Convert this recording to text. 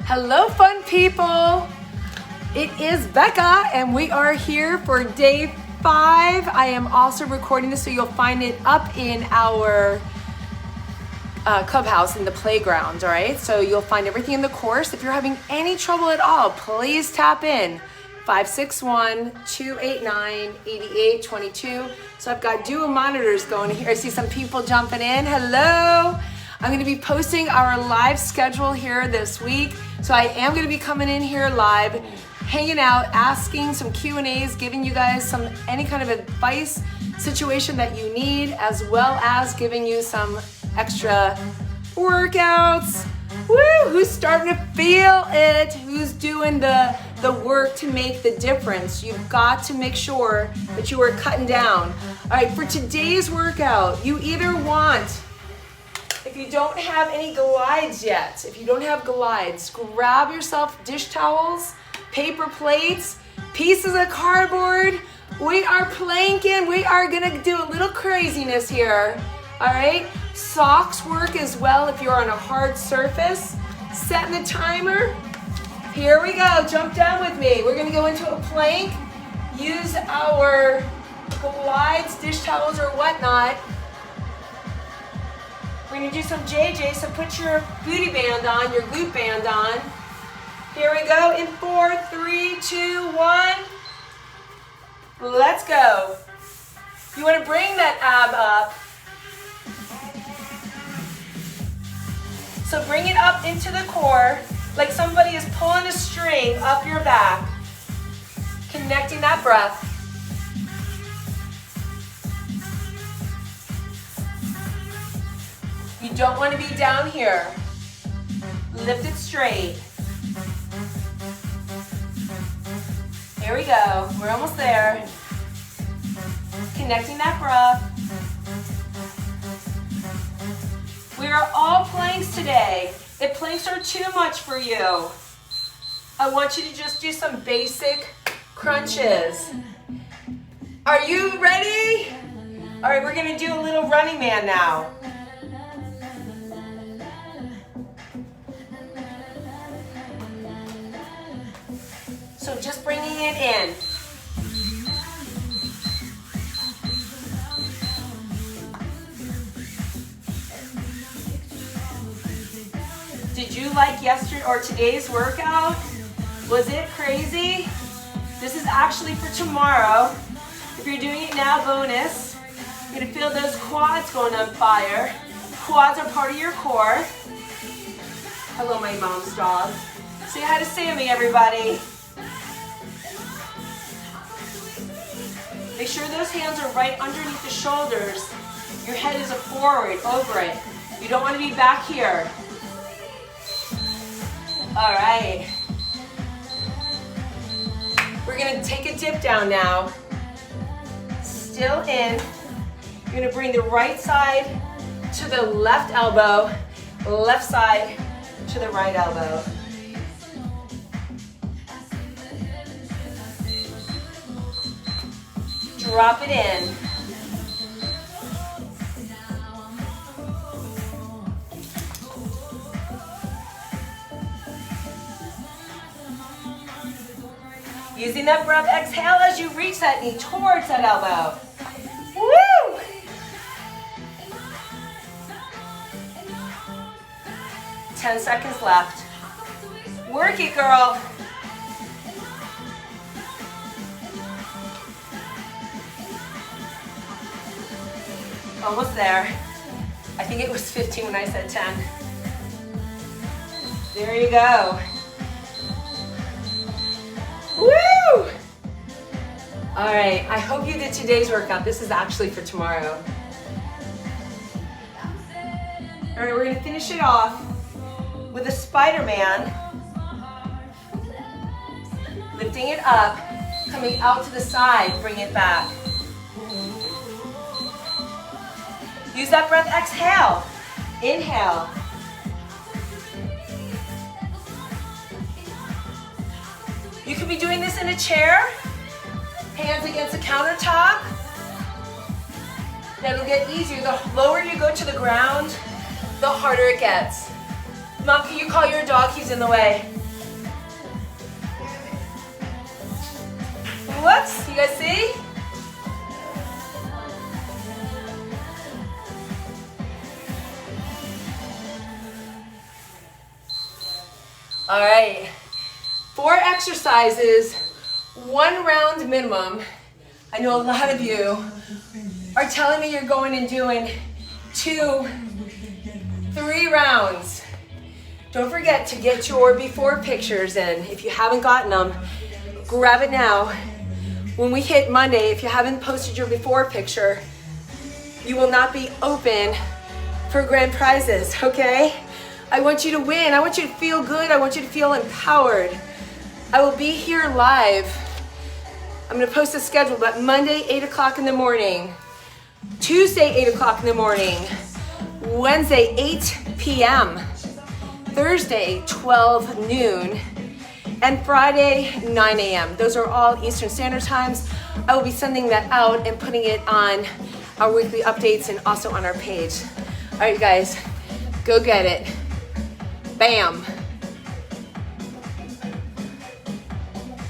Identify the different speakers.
Speaker 1: Hello, fun people. It is Becca, and we are here for day 5. I am also recording this, so you'll find it up in our clubhouse in the playground, all right? So you'll find everything in the course. If you're having any trouble at all, please tap in. 561-289-8822. So I've got dual monitors going here. I see some people jumping in. Hello. I'm going to be posting our live schedule here this week. So I am going to be coming in here live, hanging out, asking some Q&As, giving you guys any kind of advice situation that you need, as well as giving you some extra workouts. Woo! Who's starting to feel it? Who's doing the work to make the difference? You've got to make sure that you are cutting down. All right, for today's workout, you either want, if you don't have any glides yet, grab yourself dish towels, paper plates, pieces of cardboard. We are planking. We are gonna do a little craziness here. All right, socks work as well if you're on a hard surface. Setting the timer. Here we go, jump down with me. We're gonna go into a plank. Use our glides, dish towels or whatnot. We're gonna do some JJ, so put your booty band on, your glute band on. Here we go, in 4, 3, 2, 1. Let's go. You wanna bring that ab up. So bring it up into the core, like somebody is pulling a string up your back, connecting that breath. You don't want to be down here. Lift it straight. Here we go. We're almost there. Connecting that breath. We are all planks today. If planks are too much for you, I want you to just do some basic crunches. Are you ready? All right, we're gonna do a little running man now. So just bringing it in. Did you like yesterday or today's workout? Was it crazy? This is actually for tomorrow. If you're doing it now, bonus. You're gonna feel those quads going on fire. Quads are part of your core. Hello, my mom's dog. Say hi to Sammy, everybody. Make sure those hands are right underneath the shoulders. Your head is forward, over it. You don't want to be back here. All right. We're gonna take a dip down now. Still in. You're gonna bring the right side to the left elbow, left side to the right elbow. Drop it in. Using that breath, exhale as you reach that knee towards that elbow. Woo! Ten seconds left. Work it, girl. Almost there. I think it was 15 when I said 10. There you go. Woo! All right, I hope you did today's workout. This is actually for tomorrow. All right, we're gonna finish it off with a Spider-Man. Lifting it up, coming out to the side, bring it back. Use that breath, exhale. Inhale. You could be doing this in a chair, hands against the countertop. That'll get easier. The lower you go to the ground, the harder it gets. Mom, can you call your dog? He's in the way. Whoops, you guys see? All right, 4 exercises, 1 round minimum. I know a lot of you are telling me you're going and doing 2, 3 rounds. Don't forget to get your before pictures in. If you haven't gotten them, grab it now. When we hit Monday, if you haven't posted your before picture, you will not be open for grand prizes, okay? I want you to win. I want you to feel good. I want you to feel empowered. I will be here live. I'm gonna post a schedule, but Monday, 8 o'clock in the morning, Tuesday, 8 o'clock in the morning, Wednesday, 8 p.m., Thursday, 12 noon, and Friday, 9 a.m. Those are all Eastern Standard Times. I will be sending that out and putting it on our weekly updates and also on our page. All right, you guys, go get it. Bam.